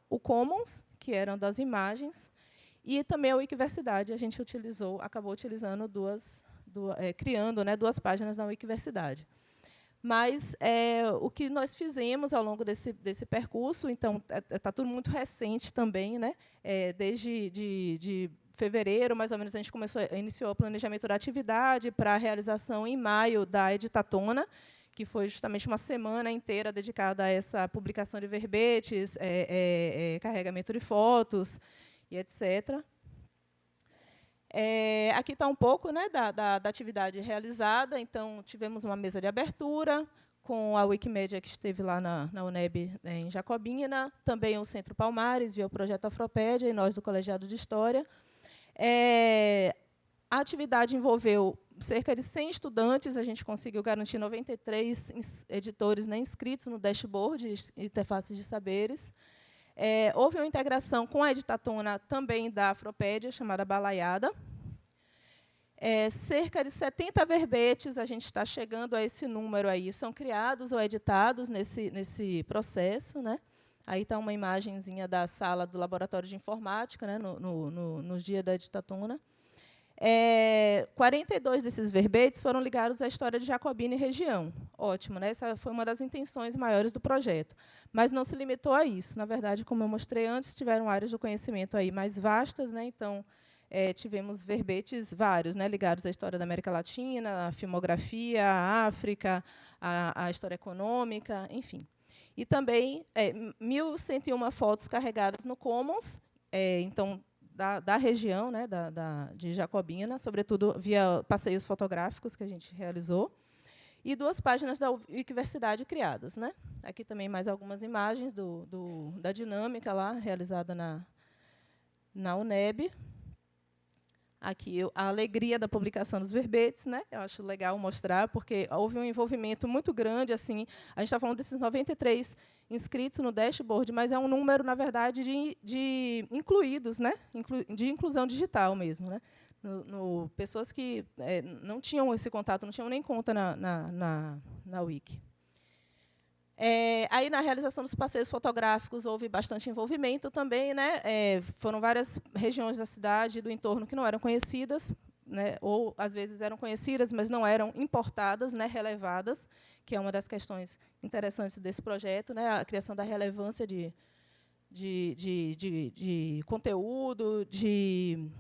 o Commons, que eram das imagens, e também a Wikiversidade. A gente acabou utilizando criando, né, 2 páginas na Wikiversidade. Mas o que nós fizemos ao longo desse percurso, então, está tudo muito recente também, né? Desde de fevereiro, mais ou menos, a gente iniciou o planejamento da atividade para a realização em maio da Editatona, que foi justamente uma semana inteira dedicada a essa publicação de verbetes, carregamento de fotos, e etc. Aqui está um pouco, né, da atividade realizada. Então, tivemos uma mesa de abertura com a Wikimedia, que esteve lá na UNEB, em Jacobina, também o Centro Palmares, via o projeto Afropédia, e nós do Colegiado de História. A atividade envolveu cerca de 100 estudantes, a gente conseguiu garantir 93 editores, né, inscritos no dashboard Interfaces de Saberes. Houve uma integração com a Editatona também da Afropédia, chamada Balaiada. Cerca de 70 verbetes, a gente está chegando a esse número aí, são criados ou editados nesse processo. Né? Aí está uma imagenzinha da sala do Laboratório de Informática, né, no dia da Editatona. 42 desses verbetes foram ligados à história de Jacobina e região. Ótimo, né? Essa foi uma das intenções maiores do projeto. Mas não se limitou a isso. Na verdade, como eu mostrei antes, tiveram áreas do conhecimento aí mais vastas. Né? Então, tivemos verbetes vários, né, ligados à história da América Latina, à filmografia, à África, à história econômica, enfim. E também 1.101 fotos carregadas no Commons, então, da região, né, de Jacobina, sobretudo via passeios fotográficos que a gente realizou, e 2 páginas da Wikiversidade criadas. Né? Aqui também mais algumas imagens da dinâmica lá, realizada na UNEB. Aqui a alegria da publicação dos verbetes, né? Eu acho legal mostrar, porque houve um envolvimento muito grande. Assim, a gente está falando desses 93 inscritos no dashboard, mas é um número, na verdade, de incluídos, né? De inclusão digital mesmo. Né? Pessoas que não tinham esse contato, não tinham nem conta na Wiki. Aí, na realização dos passeios fotográficos, houve bastante envolvimento também. Né? Foram várias regiões da cidade e do entorno que não eram conhecidas, né? Ou, às vezes, eram conhecidas, mas não eram importadas, né? Relevadas, que é uma das questões interessantes desse projeto, né? A criação da relevância de conteúdo, de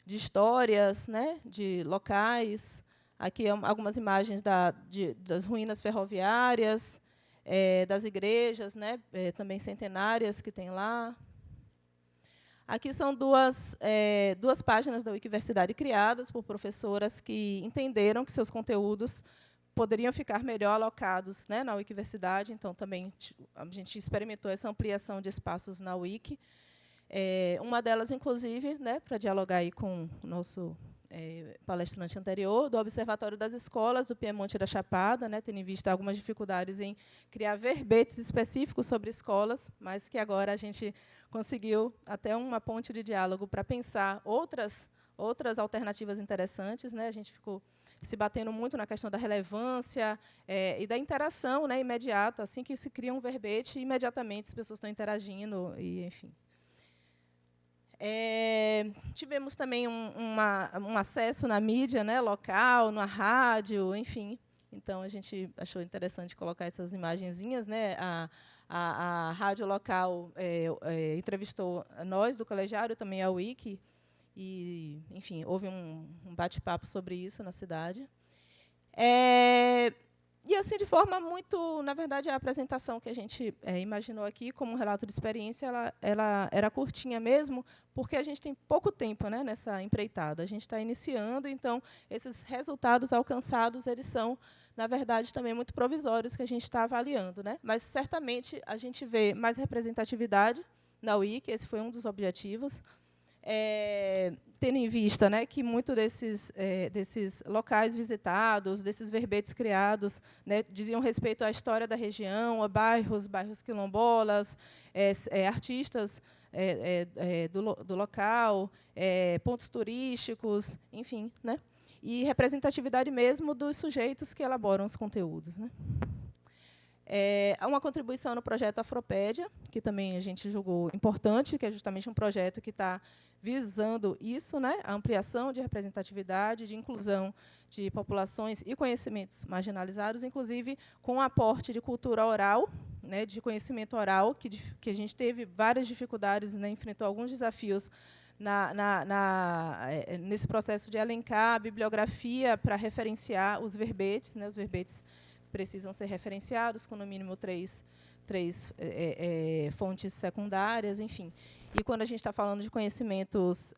histórias, né? De locais. Aqui algumas imagens das ruínas ferroviárias, das igrejas, né, também centenárias que tem lá. Aqui são duas páginas da Wikiversidade criadas por professoras que entenderam que seus conteúdos poderiam ficar melhor alocados, né, na Wikiversidade. Então, também a gente experimentou essa ampliação de espaços na Wiki. Uma delas, inclusive, né, para dialogar aí com o nosso palestrante anterior, do Observatório das Escolas do Piemonte da Chapada, né, tendo em vista algumas dificuldades em criar verbetes específicos sobre escolas, mas que agora a gente conseguiu até uma ponte de diálogo para pensar outras alternativas interessantes. Né? A gente ficou se batendo muito na questão da relevância e da interação, né, imediata. Assim que se cria um verbete, imediatamente as pessoas estão interagindo, e, enfim. Tivemos também um acesso na mídia, né, local, na rádio, enfim. Então, a gente achou interessante colocar essas imagenzinhas. Né? a rádio local entrevistou nós, do colegiado, também a UIC, e, enfim, houve um bate-papo sobre isso na cidade. E, assim, de forma muito... Na verdade, a apresentação que a gente imaginou aqui, como um relato de experiência, ela era curtinha mesmo, porque a gente tem pouco tempo, né, nessa empreitada. A gente está iniciando, então, esses resultados alcançados, eles são, na verdade, também muito provisórios, que a gente está avaliando, né? Mas, certamente, a gente vê mais representatividade na UIC, esse foi um dos objetivos, tendo em vista, né, que muito desses locais visitados, desses verbetes criados, né, diziam respeito à história da região, a bairros quilombolas, artistas do local, pontos turísticos, enfim, né, e representatividade mesmo dos sujeitos que elaboram os conteúdos, né. Há uma contribuição no projeto Afropédia, que também a gente julgou importante, que é justamente um projeto que está visando isso, né, a ampliação de representatividade, de inclusão de populações e conhecimentos marginalizados, inclusive com aporte de cultura oral, né, de conhecimento oral, que a gente teve várias dificuldades, né, enfrentou alguns desafios nesse processo de elencar a bibliografia para referenciar os verbetes, né, os verbetes precisam ser referenciados com, no mínimo, três fontes secundárias, enfim. E, quando a gente está falando de conhecimentos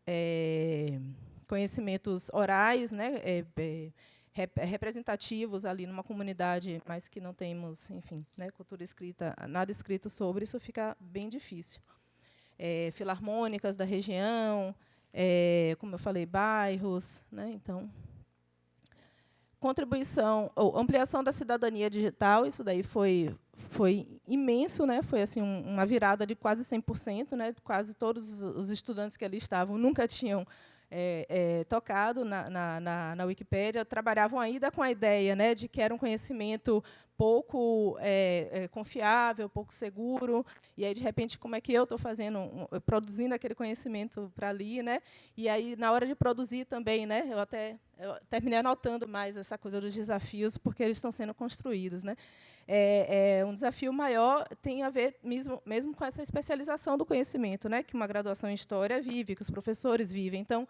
orais, né, representativos ali numa comunidade, mas que não temos, enfim, né, cultura escrita, nada escrito sobre, isso fica bem difícil. Filarmônicas da região, como eu falei, bairros, né, então... Contribuição ou ampliação da cidadania digital, isso daí foi imenso, né? Foi assim uma virada de quase 100%, né? Quase todos os estudantes que ali estavam nunca tinham tocado na Wikipédia, trabalhavam ainda com a ideia, né, de que era um conhecimento pouco confiável, pouco seguro, e aí, de repente, como é que eu estou produzindo aquele conhecimento para ali, né? E aí, na hora de produzir também, né, eu terminei anotando mais essa coisa dos desafios, porque eles estão sendo construídos, né? Um desafio maior tem a ver mesmo com essa especialização do conhecimento, né, que uma graduação em História vive, que os professores vivem. Então,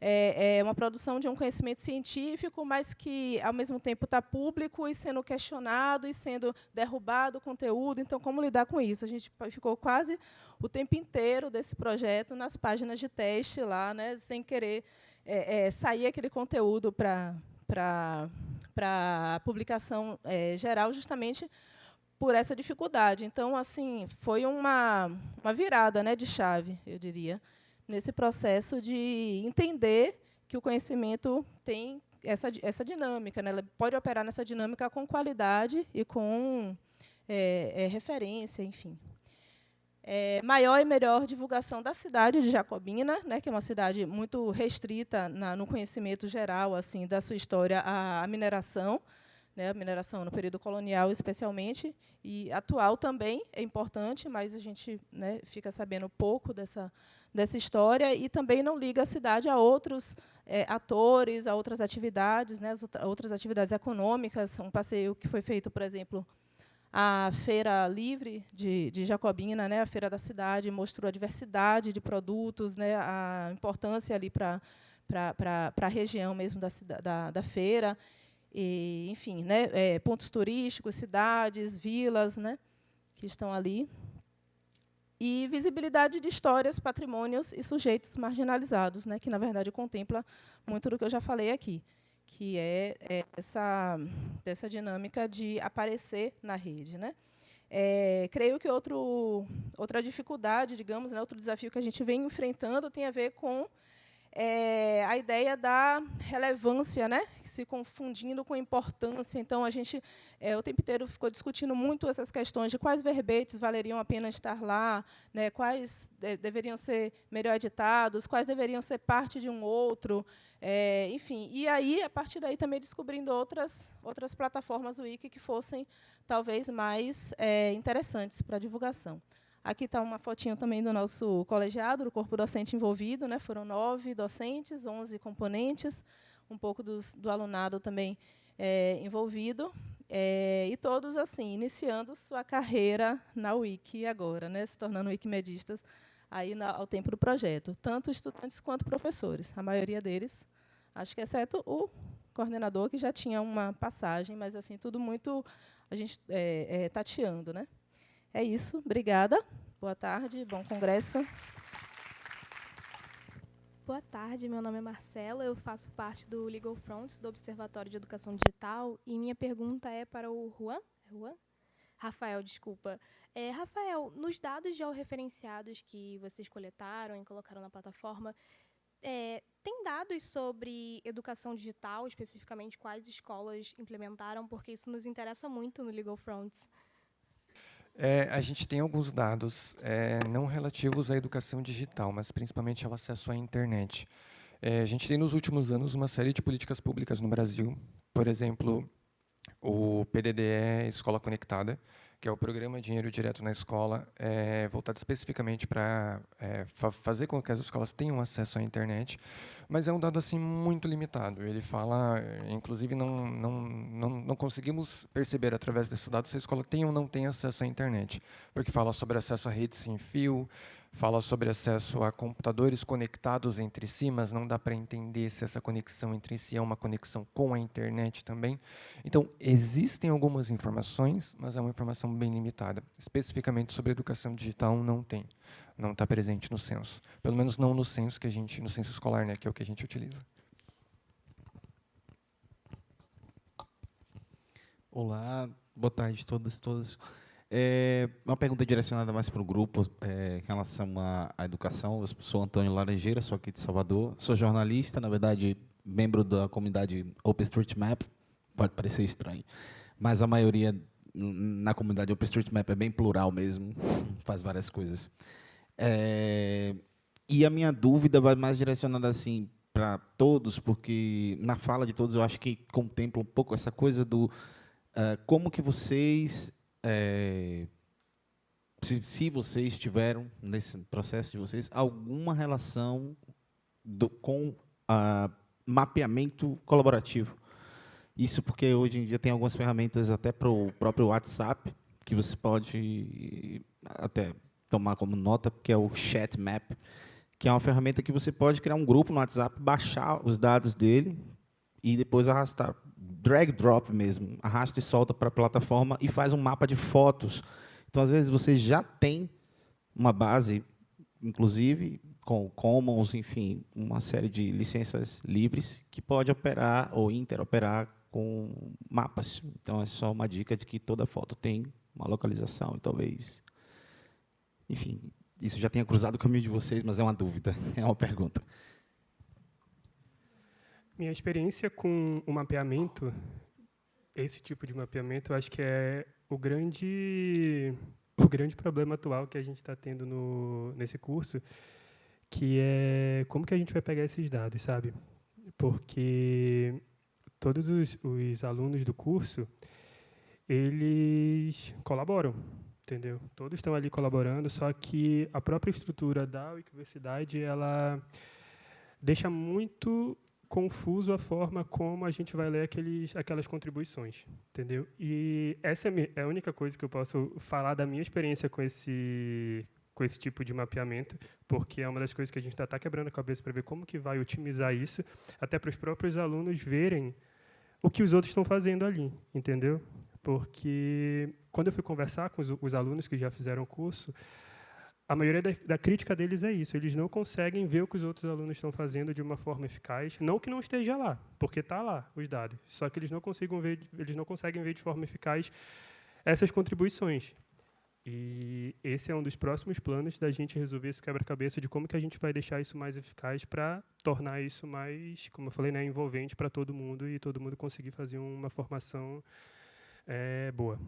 é uma produção de um conhecimento científico, mas que, ao mesmo tempo, está público e sendo questionado e sendo derrubado o conteúdo. Então, como lidar com isso? A gente ficou quase o tempo inteiro desse projeto nas páginas de teste, lá, né, sem querer sair aquele conteúdo para a publicação geral, justamente por essa dificuldade. Então, assim, foi uma virada, né, de chave, eu diria, nesse processo de entender que o conhecimento tem essa dinâmica, né? Ela pode operar nessa dinâmica com qualidade e com referência, enfim. Maior e melhor divulgação da cidade de Jacobina, né, que é uma cidade muito restrita no conhecimento geral, assim, da sua história à mineração, né, a mineração no período colonial, especialmente, e atual também é importante, mas a gente, né, fica sabendo pouco dessa história, e também não liga a cidade a outros atores, a outras atividades, né, outras atividades econômicas. Um passeio que foi feito, por exemplo, a Feira Livre de Jacobina, né, a Feira da Cidade, mostrou a diversidade de produtos, né, a importância ali para a região mesmo da feira, e, enfim, né, pontos turísticos, cidades, vilas, né, que estão ali. E visibilidade de histórias, patrimônios e sujeitos marginalizados, né, que, na verdade, contempla muito do que eu já falei aqui, que é essa dinâmica de aparecer na rede, né? Creio que outra dificuldade, digamos, né, outro desafio que a gente vem enfrentando tem a ver com a ideia da relevância, né, se confundindo com importância. Então, a gente o tempo inteiro ficou discutindo muito essas questões de quais verbetes valeriam a pena estar lá, né, quais deveriam ser melhor editados, quais deveriam ser parte de um outro, enfim. E aí, a partir daí, também descobrindo outras plataformas Wiki que fossem talvez mais interessantes para a divulgação. Aqui está uma fotinho também do nosso colegiado, do corpo docente envolvido, né? Foram 9 docentes, 11 componentes, um pouco do alunado também envolvido. E todos assim iniciando sua carreira na Wiki agora, né, se tornando wikimedistas aí ao tempo do projeto, tanto estudantes quanto professores. A maioria deles, acho que exceto o coordenador, que já tinha uma passagem, mas assim tudo muito a gente tateando, né? É isso. Obrigada. Boa tarde. Bom congresso. Boa tarde, meu nome é Marcela, eu faço parte do Legal Fronts, do Observatório de Educação Digital, e minha pergunta é para o Juan? Rafael, desculpa. Rafael, nos dados georreferenciados que vocês coletaram e colocaram na plataforma, tem dados sobre educação digital, especificamente quais escolas implementaram, porque isso nos interessa muito no Legal Fronts. A gente tem alguns dados não relativos à educação digital, mas principalmente ao acesso à internet. A gente tem, nos últimos anos, uma série de políticas públicas no Brasil. Por exemplo, o PDDE Escola Conectada, que é o programa Dinheiro Direto na Escola, voltado especificamente para fazer com que as escolas tenham acesso à internet, mas é um dado assim muito limitado. Ele fala, inclusive, não conseguimos perceber através desse dado se a escola tem ou não tem acesso à internet, porque fala sobre acesso a rede sem fio, fala sobre acesso a computadores conectados entre si, mas não dá para entender se essa conexão entre si é uma conexão com a internet também. Então, existem algumas informações, mas é uma informação bem limitada. Especificamente sobre educação digital, não está presente no censo. Pelo menos não no censo no censo escolar, né, que é o que a gente utiliza. Olá, boa tarde a todas e todas. Uma pergunta direcionada mais para o grupo, em relação à educação. Eu sou Antônio Laranjeira, sou aqui de Salvador. Sou jornalista, na verdade, membro da comunidade OpenStreetMap. Pode parecer estranho, mas a maioria na comunidade OpenStreetMap é bem plural mesmo, faz várias coisas. E a minha dúvida vai mais direcionada assim para todos, porque na fala de todos eu acho que contempla um pouco essa coisa do como que vocês, se vocês tiveram nesse processo de vocês alguma relação com mapeamento colaborativo. Isso porque hoje em dia tem algumas ferramentas até para o próprio WhatsApp, que você pode até tomar como nota, que é o Chat Map, que é uma ferramenta que você pode criar um grupo no WhatsApp, baixar os dados dele e depois arrastar, drag drop mesmo, arrasta e solta para a plataforma e faz um mapa de fotos. Então, às vezes, você já tem uma base, inclusive, com Commons, enfim, uma série de licenças livres que pode operar ou interoperar com mapas. Então, é só uma dica de que toda foto tem uma localização e talvez... Enfim, isso já tenha cruzado o caminho de vocês, mas é uma dúvida, é uma pergunta. Minha experiência com o mapeamento, esse tipo de mapeamento, eu acho que é o grande problema atual que a gente está tendo nesse curso, que é como que a gente vai pegar esses dados, sabe? Porque todos os alunos do curso, eles colaboram, entendeu? Todos estão ali colaborando, só que a própria estrutura da Wikiversidade, ela deixa muito confuso a forma como a gente vai ler aquelas contribuições, entendeu? E essa é a única coisa que eu posso falar da minha experiência com esse tipo de mapeamento, porque é uma das coisas que a gente está quebrando a cabeça para ver como que vai otimizar isso, até para os próprios alunos verem o que os outros estão fazendo ali, entendeu? Porque quando eu fui conversar com os alunos que já fizeram o curso, a maioria da crítica deles é isso, eles não conseguem ver o que os outros alunos estão fazendo de uma forma eficaz, não que não esteja lá, porque está lá os dados, só que eles não conseguem ver de forma eficaz essas contribuições. E esse é um dos próximos planos da gente resolver esse quebra-cabeça de como que a gente vai deixar isso mais eficaz para tornar isso mais, como eu falei, né, envolvente para todo mundo e todo mundo conseguir fazer uma formação boa.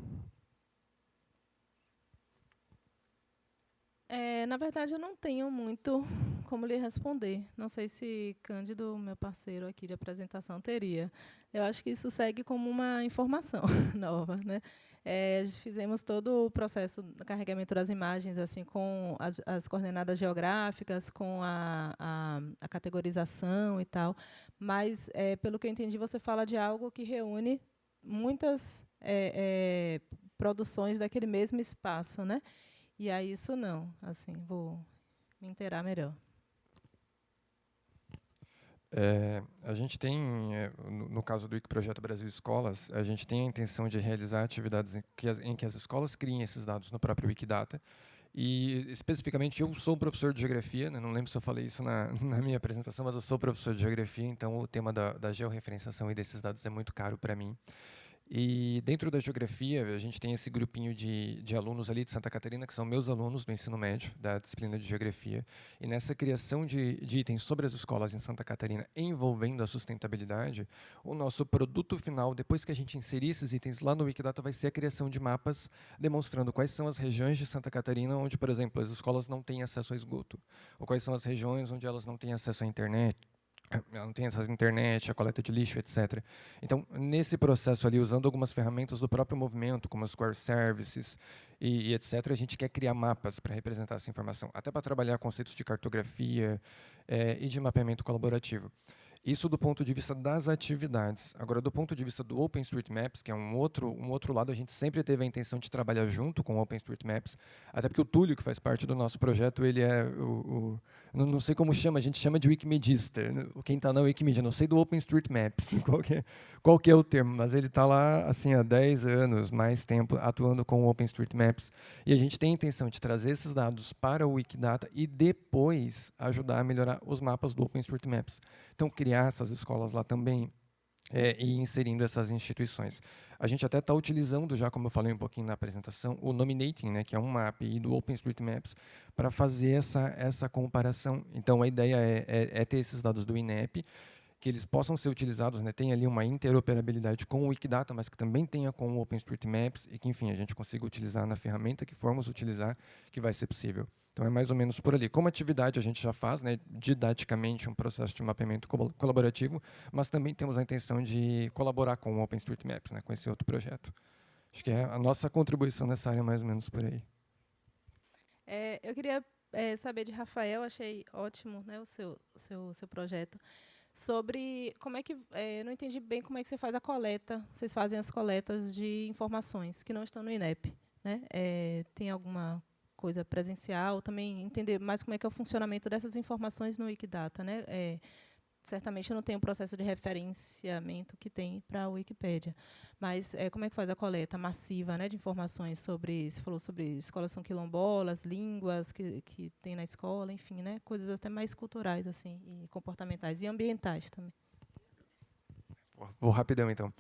Na verdade, eu não tenho muito como lhe responder. Não sei se Cândido, meu parceiro aqui de apresentação, teria. Eu acho que isso segue como uma informação nova, né? Fizemos todo o processo do carregamento das imagens, assim, com as coordenadas geográficas, com a categorização e tal. Mas, pelo que eu entendi, você fala de algo que reúne muitas produções daquele mesmo espaço, né? E aí isso não, assim, vou me inteirar melhor. A gente tem, no caso do Wikiprojeto Brasil Escolas, a gente tem a intenção de realizar atividades em que as escolas criem esses dados no próprio Wikidata. E, especificamente, eu sou professor de geografia, né? Não lembro se eu falei isso na minha apresentação, mas eu sou professor de geografia, então o tema da georreferenciação e desses dados é muito caro para mim. E dentro da geografia, a gente tem esse grupinho de alunos ali de Santa Catarina, que são meus alunos do ensino médio, da disciplina de geografia. E nessa criação de itens sobre as escolas em Santa Catarina, envolvendo a sustentabilidade, o nosso produto final, depois que a gente inserir esses itens lá no Wikidata, vai ser a criação de mapas demonstrando quais são as regiões de Santa Catarina onde, por exemplo, as escolas não têm acesso a esgoto, ou quais são as regiões onde elas não têm acesso à internet, ela não tem acesso à internet, a coleta de lixo, etc. Então, nesse processo ali, usando algumas ferramentas do próprio movimento, como as core services e etc., a gente quer criar mapas para representar essa informação, até para trabalhar conceitos de cartografia e de mapeamento colaborativo. Isso do ponto de vista das atividades. Agora, do ponto de vista do OpenStreetMaps, que é um outro lado, a gente sempre teve a intenção de trabalhar junto com o OpenStreetMaps, até porque o Túlio, que faz parte do nosso projeto, ele é não sei como chama, a gente chama de wikimedista. Quem está na Wikimedia, não sei do OpenStreetMaps, qual que é o termo, mas ele está lá assim, há 10 anos, mais tempo, atuando com o OpenStreetMaps. E a gente tem a intenção de trazer esses dados para o Wikidata e depois ajudar a melhorar os mapas do OpenStreetMaps. Então, criar essas escolas lá também e inserindo essas instituições. A gente até está utilizando, já como eu falei um pouquinho na apresentação, o Nominating, né, que é uma API do OpenStreetMaps, para fazer essa comparação. Então, a ideia é ter esses dados do INEP, que eles possam ser utilizados, né, tem ali uma interoperabilidade com o Wikidata, mas que também tenha com o OpenStreetMaps, e que, enfim, a gente consiga utilizar na ferramenta que formos utilizar, que vai ser possível. Então, é mais ou menos por ali. Como atividade, a gente já faz, né, didaticamente, um processo de mapeamento colaborativo, mas também temos a intenção de colaborar com o OpenStreetMaps, né, com esse outro projeto. Acho que é a nossa contribuição nessa área, mais ou menos por aí. Eu queria saber de Rafael, achei ótimo, né, o seu projeto, sobre como é que... não entendi bem como é que você faz a coleta, vocês fazem as coletas de informações que não estão no INEP, né? Tem alguma coisa presencial, também entender mais como é que é o funcionamento dessas informações no Wikidata, né? Certamente não tem um processo de referenciamento que tem para a Wikipédia, mas como é que faz a coleta massiva, né, de informações sobre, você falou sobre escolas são quilombolas, línguas que tem na escola, enfim, né, coisas até mais culturais assim, e comportamentais e ambientais também. Vou rapidão, então.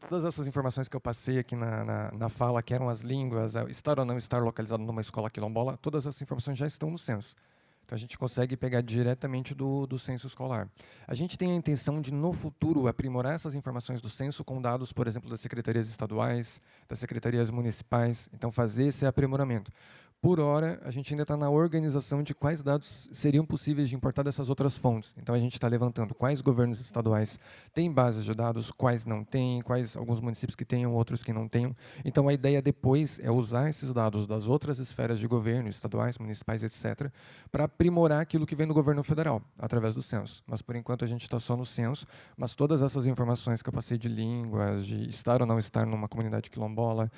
Todas essas informações que eu passei aqui na fala, que eram as línguas, estar ou não estar localizado numa escola quilombola, todas essas informações já estão no censo. Então, a gente consegue pegar diretamente do censo escolar. A gente tem a intenção de, no futuro, aprimorar essas informações do censo com dados, por exemplo, das secretarias estaduais, das secretarias municipais. Então, fazer esse aprimoramento. Por hora, a gente ainda está na organização de quais dados seriam possíveis de importar dessas outras fontes. Então, a gente está levantando quais governos estaduais têm bases de dados, quais não têm, quais alguns municípios que tenham, outros que não tenham. Então, a ideia depois é usar esses dados das outras esferas de governo, estaduais, municipais, etc., para aprimorar aquilo que vem do governo federal, através do censo. Mas, por enquanto, a gente está só no censo, mas todas essas informações que eu passei de línguas, de estar ou não estar numa comunidade quilombola,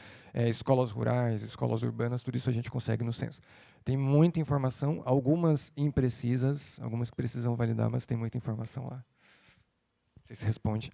escolas rurais, escolas urbanas, tudo isso a gente consegue no censo. Tem muita informação, algumas imprecisas, algumas que precisam validar, mas tem muita informação lá. Não sei se responde.